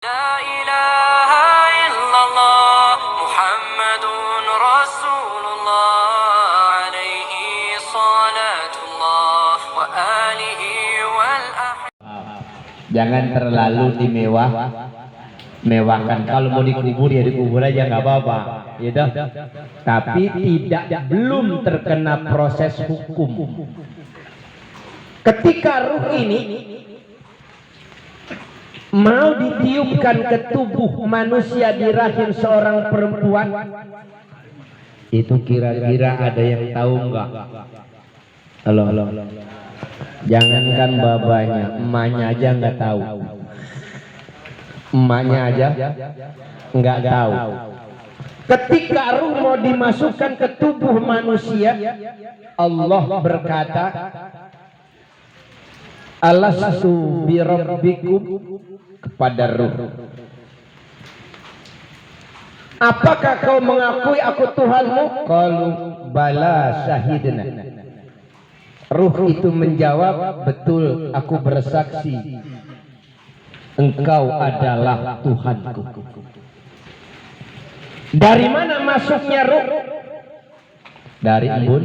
La ilaha illallah Muhammadun Rasulullah alaihi salatullah wa alihi wal Jangan terlalu mewahkan. Kalau mau dikubur ya dikubur aja nggak apa-apa, gitu. Tapi belum terkena proses hukum. Ketika ruh ini mau ditiupkan ke tubuh manusia di rahim seorang perempuan, itu kira-kira ada yang tahu nggak? Halo. Jangankan babanya, emaknya aja nggak tahu. Emaknya aja nggak tahu. Ketika ruh mau dimasukkan ke tubuh manusia, Allah berkata, alastu bi rabbikum, kepada ruh, apakah kau mengakui aku Tuhanmu? Qalu bala syahidna. Ruh itu menjawab, betul, aku bersaksi engkau adalah Tuhanku. Dari mana masuknya ruh? Dari embun.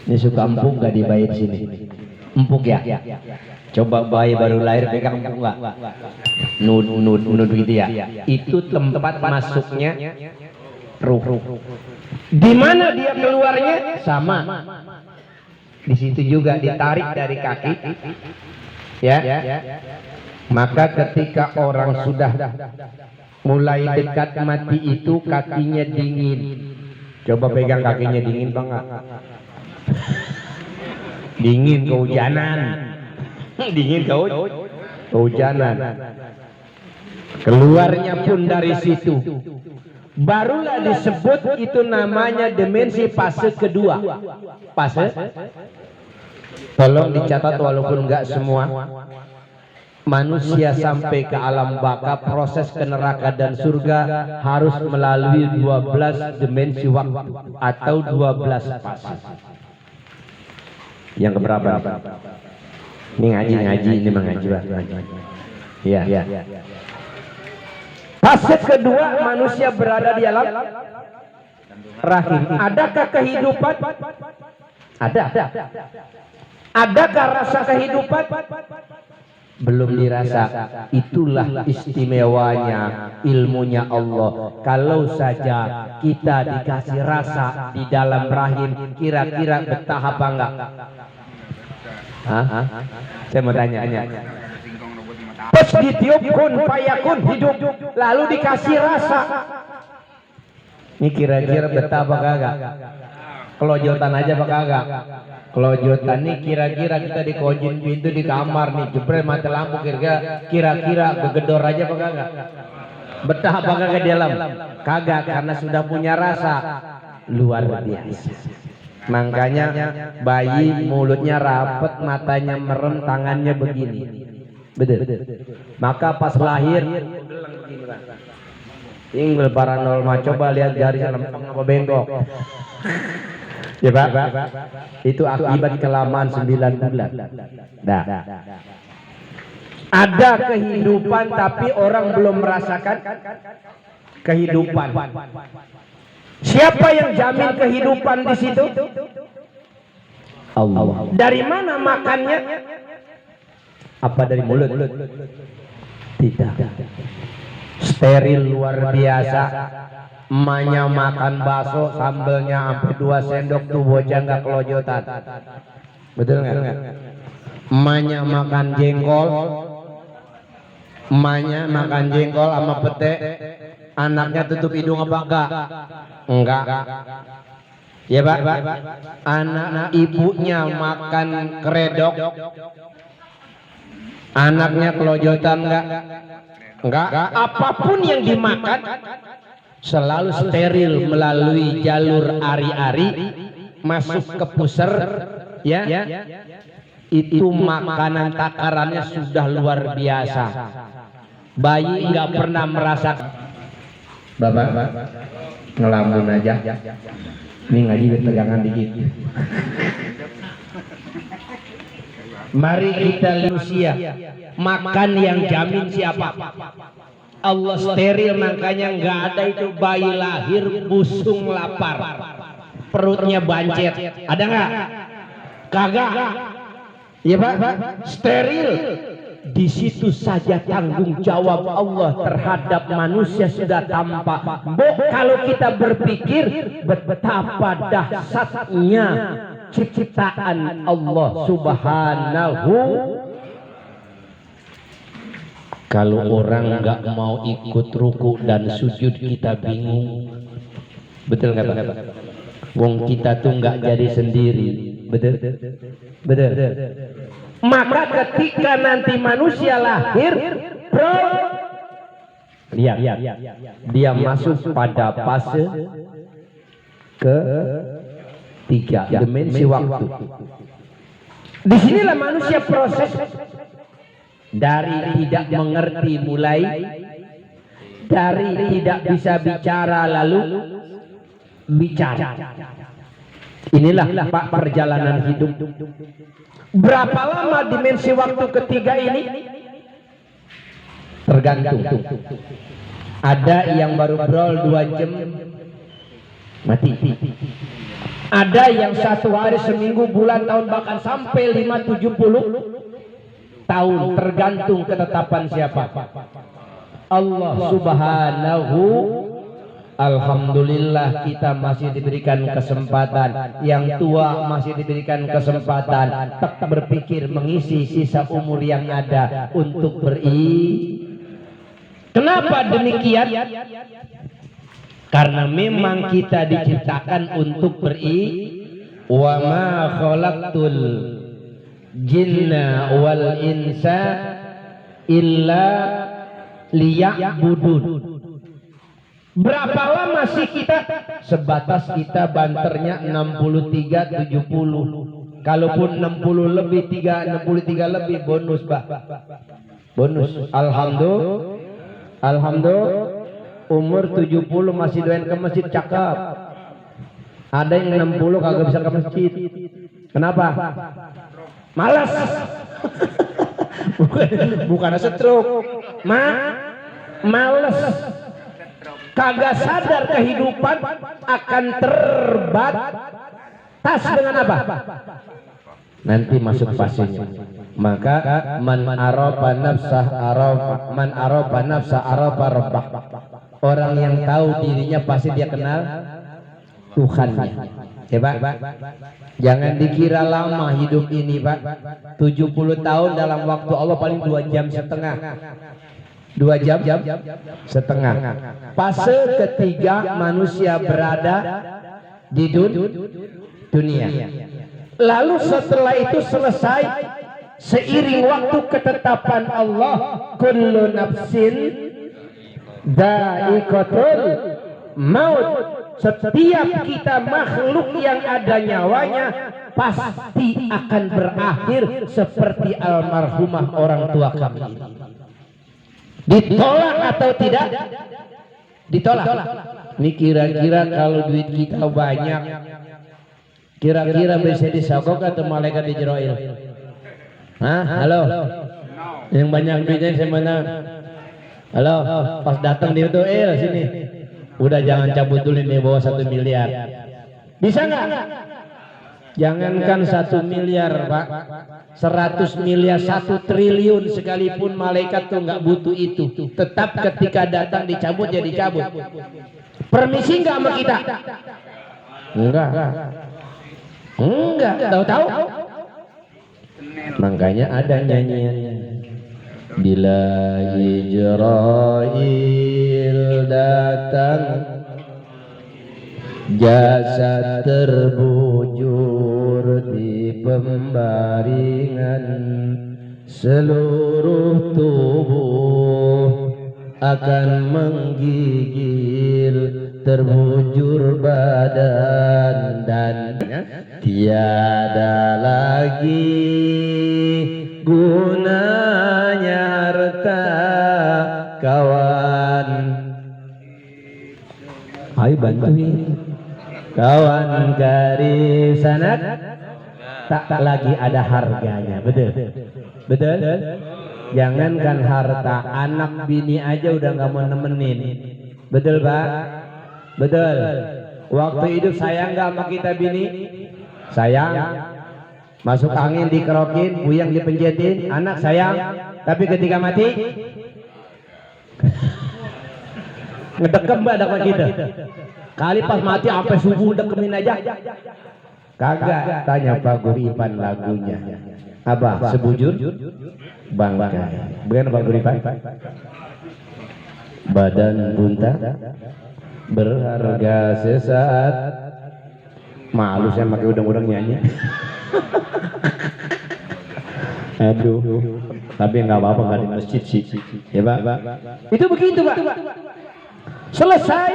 Ini suka empuk gak di bait sini? Empuk ya? Coba bayi baru lahir pegang empuk gak? Nud gitu ya? Itu tempat masuknya ruh. Di mana dia keluarnya? Sama. Di situ juga ditarik dari kaki, ya. Maka ketika orang sudah mulai dekat mati itu kakinya dingin. Coba pegang kakinya, dingin banget. Dingin kehujanan. Dingin kehujanan. Keluarnya pun dari situ. Barulah disebut itu namanya dimensi fase kedua. Fase, tolong dicatat walaupun enggak semua. Manusia sampai ke alam baka, proses ke neraka dan surga harus melalui 12 dimensi waktu atau 12 fase. Yang keberapa? Ini ngaji, ini mengaji. Iya. Fase kedua, manusia berada di alam rahim. Adakah kehidupan? Ada. Adakah rasa kehidupan? Belum dirasa. Itulah istimewanya ilmunya Allah. Kalau saja kita dikasih rasa di dalam rahim, kira-kira betah apa enggak? Saya mau tanya. Pas ditiup kun fayakun, hidup, lalu dikasih rasa. Ini kira-kira betah apa kagak? Kelojotan aja apa kagak? Kelojotan nih kira-kira kita dikunci pintu di kamar nih, jebret mati lampu, kira-kira begedor aja apa kagak? Betah apa kagak di dalam? Kagak, karena sudah punya rasa luar biasa. Makanya bayi mulutnya rapet, matanya merem, tangannya begini. Betul. Maka pas lahir tinggal paranormal, coba lihat jarinya lempeng apa bengkok. Ya Pak, itu akibat kelamaan 9 bulan. Dah. Ada kehidupan tapi orang belum merasakan kehidupan. Siapa yang jamin kehidupan di situ? Allah. Dari mana makannya? Apa dari mulut? Tidak. Steril luar biasa. Emaknya makan bakso, sambelnya sampai 2 sendok, tuh bocah nggak kelojotan. Betul nggak? Emaknya makan jengkol, sama pete, anaknya tutup hidung apa enggak? Ya Pak? Anak ibunya makan keredok, anaknya kelojotan enggak? Apapun yang dimakan selalu steril melalui jalur ari-ari masuk ke pusar, ya. Itu makanan takarannya sudah luar biasa. Bayi nggak pernah merasa. Bapak ngelamun aja. Ini ngaji pegangan dikit. Mari kita manusia makan yang jamin siapa? Allah steril, makanya nggak ada itu bayi lahir busung lapar, perutnya bancet. Ada nggak? Kagak. Ya Pak, steril. Di situ saja tanggung jawab Allah terhadap manusia sudah tampak. Kalau kita berpikir betapa dahsyatnya ciptaan Allah Subhanahu. Kalau orang nggak mau ikut ruku dan sujud kita bingung. Betul nggak Pak? Wong kita tuh nggak jadi sendiri. Betul? Betul. Maka ketika nanti manusia lahir, dia masuk pada fase ketiga, dimensi waktu. Disinilah manusia proses dari tidak mengerti mulai, dari tidak bisa bicara lalu bicara. Inilah Pak perjalanan hidup. Berapa lama dimensi waktu ketiga ini? Tergantung. Ada yang baru brol 2 jam mati. Ada yang 1 hari, seminggu, bulan, tahun, bahkan sampai 5-70 tahun, tergantung ketetapan siapa. Allah Subhanahu. Alhamdulillah kita masih diberikan kesempatan, yang tua masih diberikan kesempatan, tetap berpikir mengisi sisa umur yang ada untuk Kenapa demikian? Karena memang kita diciptakan untuk wa ma khalaqtul jinna wal insa illa liya'budun. Berapa lama sih kita? Sebatas kita banternya 63 70. Kalaupun 60 lebih 63 lebih bonus, Pak. Bonus. Alhamdulillah. Umur 70 masih doyan ke masjid, cakep. Ada yang 60 kagak bisa ke masjid. Kenapa? Malas. Bukan stroke. Malas. Kagak sadar kehidupan akan terbatas dengan apa? Nanti masuk fasenya. Maka man arafa nafsa arafa rabbah. Orang yang tahu dirinya pasti dia kenal Tuhannya. Ya Pak, jangan dikira lama hidup ini Pak. 70 tahun dalam waktu Allah paling 2 jam setengah. 2 jam setengah. Fase ketiga manusia berada di dunia. Lalu setelah itu selesai, seiring waktu ketetapan Allah, kullu nafsin dha'iqatul maut. Setiap kita makhluk yang ada nyawanya pasti akan berakhir seperti almarhumah orang tua kami. Ditolak atau tidak? Ditolak. Ini kira-kira kalau duit kita banyak, kira-kira bisa disogok atau malaikat Jibril? Halo. Yang banyak duitnya saya mana? Halo, pas datang di itu, sini. Udah jangan cabut dulu nih, bawa 1 miliar. Bisa nggak? Jangankan 1 miliar Pak, 100 miliar, 1 triliun sekalipun malaikat tuh nggak butuh itu. Tetap ketika datang dicabut ya dicabut. Permisi nggak sama kita? Enggak. Tahu-tahu? Makanya ada nyanyiannya. Bila Jibril datang, jasad terbujur di pembaringan, seluruh tubuh akan menggigil, terbujur badan dan tiada lagi gunanya harta kawan. Ayo bantuin. Kawan karib sanak tak lagi ada harganya. Betul? Jangankan harta, anak bini aja udah nggak mau nemenin. Betul Pak? Betul. Waktu hidup sayang nggak sama kita bini? Sayang. Masuk angin dikerokin, buyang dipenjetin, anak sayang. Tapi ketika mati, ngedekem mbak sama kita. Kali pas mati sampai subuh dekemin aja. Kagak, tanya Pak Guripan lagunya. Apa? Sebujur bangkai. Bukan Pak Guripan? Badan bunta berharga sesaat. Malu saya pakai udang-udang nyanyi. Aduh, tapi nggak apa-apa, nggak di masjid sih, ya Pak. Itu begitu Pak. Selesai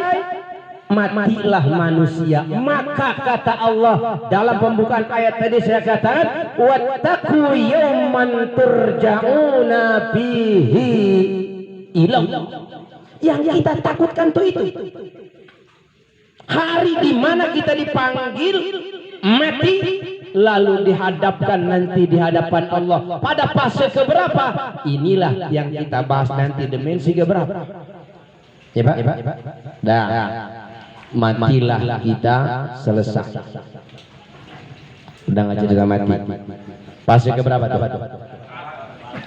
matilah manusia, maka kata Allah dalam pembukaan ayat tadi saya katakan, wattaqu yawman turja'una fihi ilallah. Yang kita takutkan tuh itu. Hari di mana kita dipanggil mati, lalu dihadapkan nanti di hadapan Allah pada fase keberapa? Inilah yang kita bahas nanti, dimensi keberapa? Ya Pak? Dah, matilah kita, selesai. Udah nggak cerita mati. Fase keberapa tuh?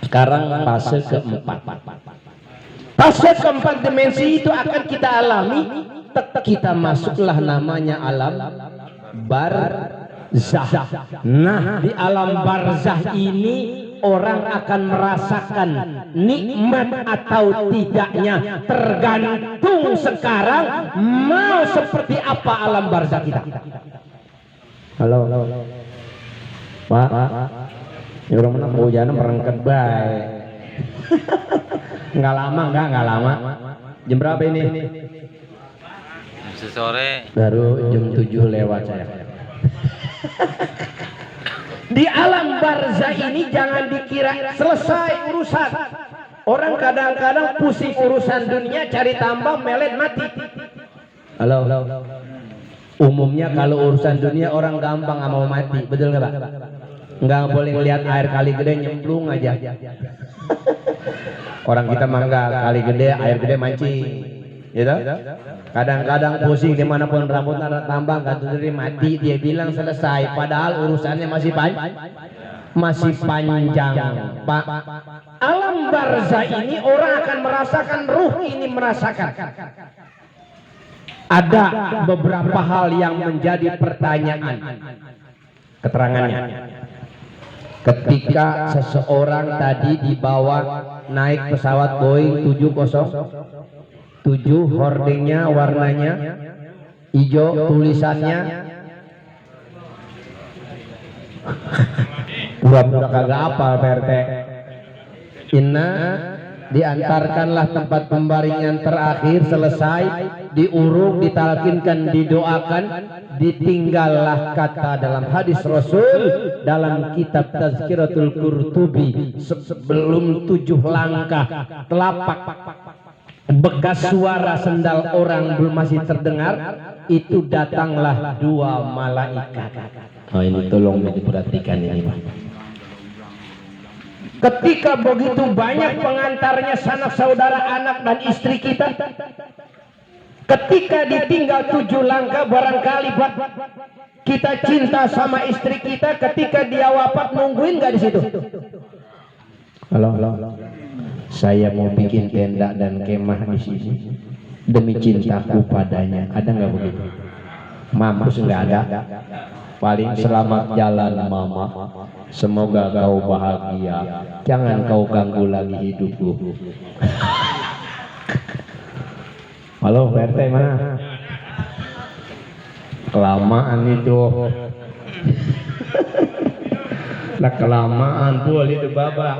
Sekarang fase keempat. Fase keempat dimensi itu akan kita alami. Kita masuklah namanya alam barzah. Nah, di alam barzah ini orang akan merasakan nikmat atau tidaknya, tergantung sekarang mau seperti apa alam barzah kita. Halo, Pak, ya orang mana hujan merengket baik. Nggak lama. Jam berapa ini? Sore. Baru jam 7 lewat saya. Di alam barzah ini jangan dikira selesai urusan. Orang kadang-kadang pusing urusan dunia, cari tambah, melet, mati. Halo. Umumnya kalau urusan dunia orang gampang nggak mau mati, betul nggak Pak? Nggak boleh ngelihat air kali gede nyemplung aja. Orang kita mangga kali gede, air gede mancing, gitu. Kadang-kadang pusing dimanapun rambut ada tambang, nggak sendiri mati, dia bilang selesai, padahal urusannya masih panjang Pak. Alam barzah ini orang akan merasakan, ruh ini merasakan. Ada beberapa hal yang menjadi pertanyaan, keterangannya. Ketika seseorang tadi dibawa naik pesawat Boeing 707, hordingnya warnanya hijau, tulisannya pura-pura kagak apal PRT. Inna, diantarkanlah tempat pembaringan terakhir, selesai, diuruk, ditalkinkan, didoakan, ditinggallah kata dalam hadis Rasul dalam kitab Tazkiratul Qurtubi, sebelum 7 langkah telapak bekas suara sendal orang belum masih terdengar, itu datanglah 2 malaikat. Oh, ini tolong diperhatikan ini Pak. Ketika begitu banyak pengantarnya, sanak saudara, anak dan istri kita, ketika ditinggal 7 langkah, barangkali kita cinta sama istri kita, ketika dia wafat nungguin nggak di situ? Halo, saya mau bikin tenda dan kemah di sini demi cintaku padanya. Ada nggak begitu? Mampus nggak ada. Paling selamat jalan mama, semoga kau bahagia, jangan kau ganggu lagi hidupku. Halo PRT mana? Kelamaan itu. Lah kelamaan tuh itu babak.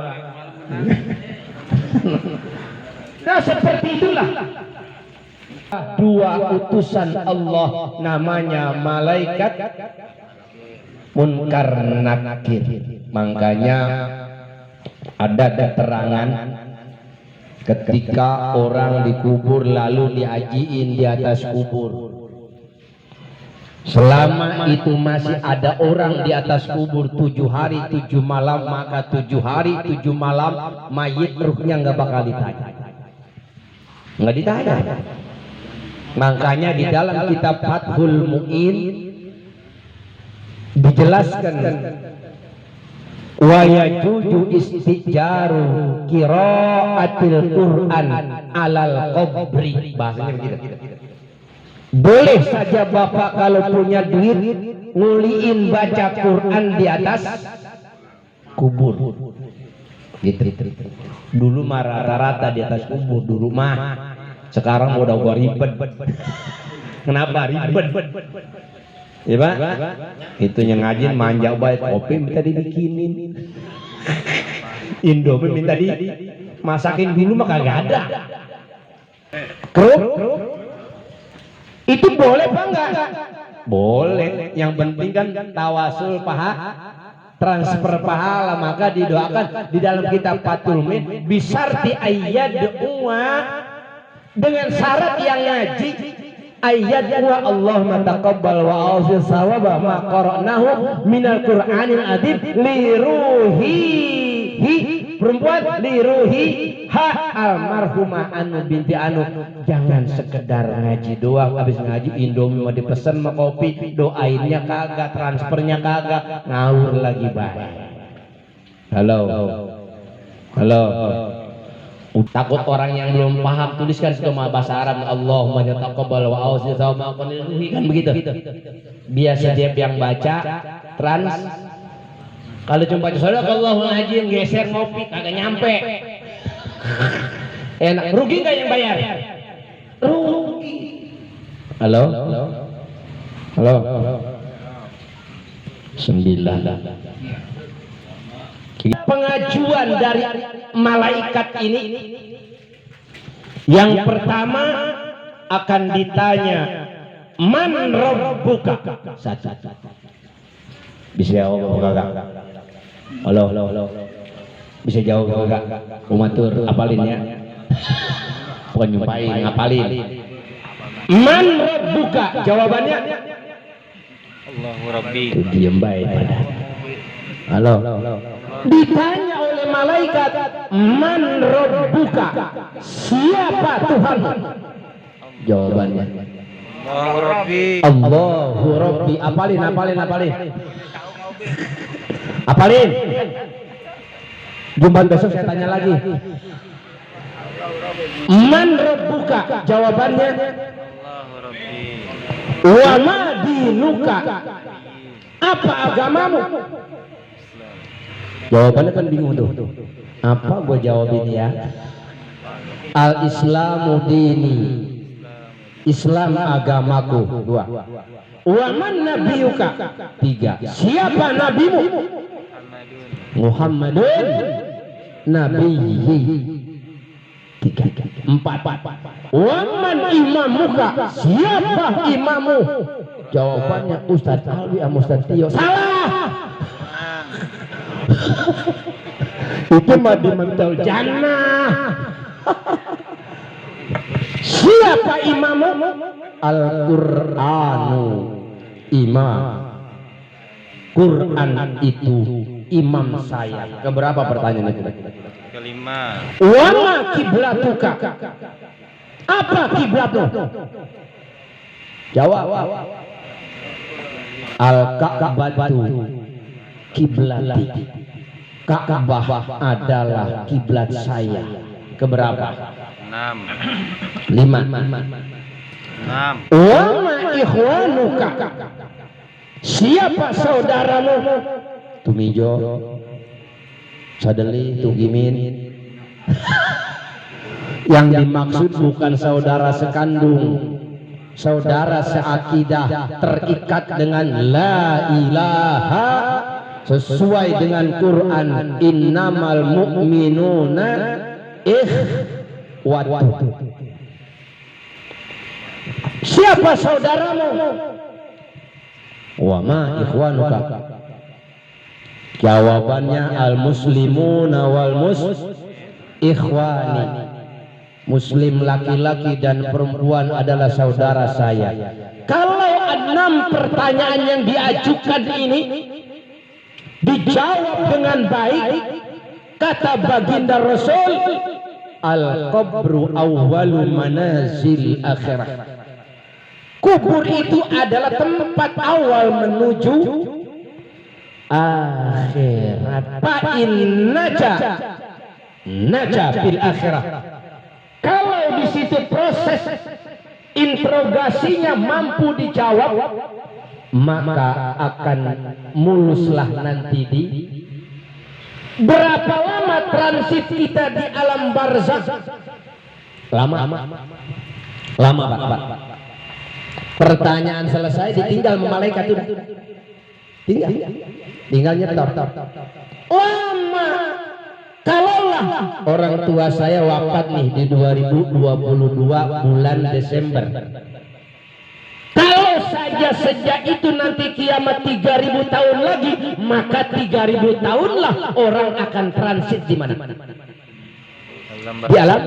Nah seperti itulah 2 utusan Allah, namanya malaikat Munkar Nakir. Makanya ada keterangan ketika orang dikubur lalu diajiin di atas kubur, Selama itu masih ada orang di atas kubur 7 hari 7 malam, maka 7 hari 7 malam mayit ruhnya nggak bakal ditanya, nggak ditanya. Makanya di dalam kitab Fathul Mu'in dijelaskan wa yajuju istijaru qiraatil Qur'an alal qabri, bahasanya begitu. Boleh saja Bapak kalau punya duit nguliin baca Quran di atas kubur. Gitu. Dulu mah rata-rata di atas kubur dulu mah. Sekarang udah gua ribet. Kenapa ribet? Ya Pak? Itu yang ngajin manja baik, kopi minta dibikinin. Indomie minta dimasakin dulu mah kagak ada. Keruk? Itu boleh apa enggak? Boleh. Yang penting kan tawasul transfer pahala, maka didoakan di dalam kitab Fathul Mu'in bisarti ayyad uwa, dengan syarat yang ngaji ayat wa Allahumma taqabbal wa awzil sawaba ma qara'nahu minal Qur'anil adzim li ruhihi, perempuan li ruhi ha almarhumah Anu binti Anu. Jangan sekedar ngaji doang, habis ngaji Indomie mau dipesan mau kopi, doainnya kagak, transfernya kagak, ngawur lagi baik. Halo. Takut orang yang belum paham, tuliskan semua bahasa Arab, Allahumma taqabbal wa awzil sawaba kan begitu. Biasa dia yang baca trans. Kalau cuma baca sadaqallahul azim geser ngopi kagak nyampe. Enak, rugi nggak yang bayar? Rugi. Halo. 9. Pengajuan dari malaikat ini, yang pertama akan ditanya man rabbuka. Satu. Bisa jawab kagak? Halo. Bisa jawab kagak? Umatur apalin ya. Bukan nyumpain, ngapalin. Man rabbuka, jawabannya Allahu Rabbi. Diam baik pada. Halo. Ditanya oleh malaikat, man rabbuka, siapa Tuhan? Jawabannya Allahu Rabbi. Allahu Rabbi. Apalin. Jumat besok saya tanya lagi. Man rabbuka, jawabannya Allahu Rabbi. wa ma dinuka, apa agamamu? Jawabannya kan bingung tuh. Apa gua jawabin ya? Al Islamu dini, Islam agamaku. 2. Wa man nabiyuka, 3. Siapa nabimu? Muhammadun nabiyyi, 3. 4. Wa man imamuka, siapa imamu? Jawabannya Ustadz Alwi sama Ustadz Tio. Salah. Itu mah di mental jannah. Siapa imamu? Al-Qur'anu imam. Quran itu imam saya. Keberapa pertanyaan itu? Kelima. Wa ma kiblatuka, apa kiblatmu? Jawab. Al-Ka'batu kiblati, Ka'bah adalah kiblat saya. Keberapa? 6. 5. 6. Wa ma ikhwanuka, siapa saudaramu? Tumijo, Sadeli, Tugimin. Yang dimaksud bukan saudara sekandung, saudara seakidah, terikat dengan la ilaha, sesuai dengan Quran, innamal mu'minuna ikhwatun. Siapa saudaramu? Wa ma ikhwanuka, jawabannya al muslimuna wal ikhwani. Muslim laki-laki dan perempuan adalah saudara saya. Kalau ada 6 pertanyaan yang diajukan ini dijawab dengan baik, kata baginda Rasul, al-qabru awwalu manazil akhirah. Kubur itu adalah tempat awal menuju akhirat. Fa in naja fil akhirah. Kalau di situ proses interogasinya mampu dijawab, maka akan muluslah nanti di berapa lama transit kita di alam barzakh? Lama Pak. Pertanyaan selesai, ditinggal malaikat udah. Tinggal nyetor. Lama. Kalaulah orang tua saya wafat nih di 2022 bulan Desember. Kalau saja sejak itu nanti kiamat 3000 tahun lagi, maka 3000 tahunlah orang akan transit di mana? Di alam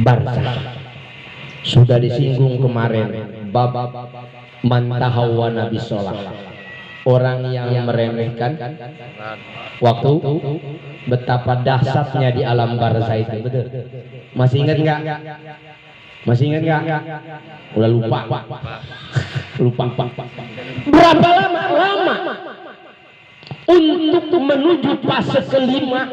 barzakh. Sudah disinggung kemarin bab man tahawwana bisolah, orang yang meremehkan waktu, betapa dahsyatnya di alam barzakh itu. Betul. Masih ingat nggak? Udah lupa. Berapa lama untuk menuju fase kelima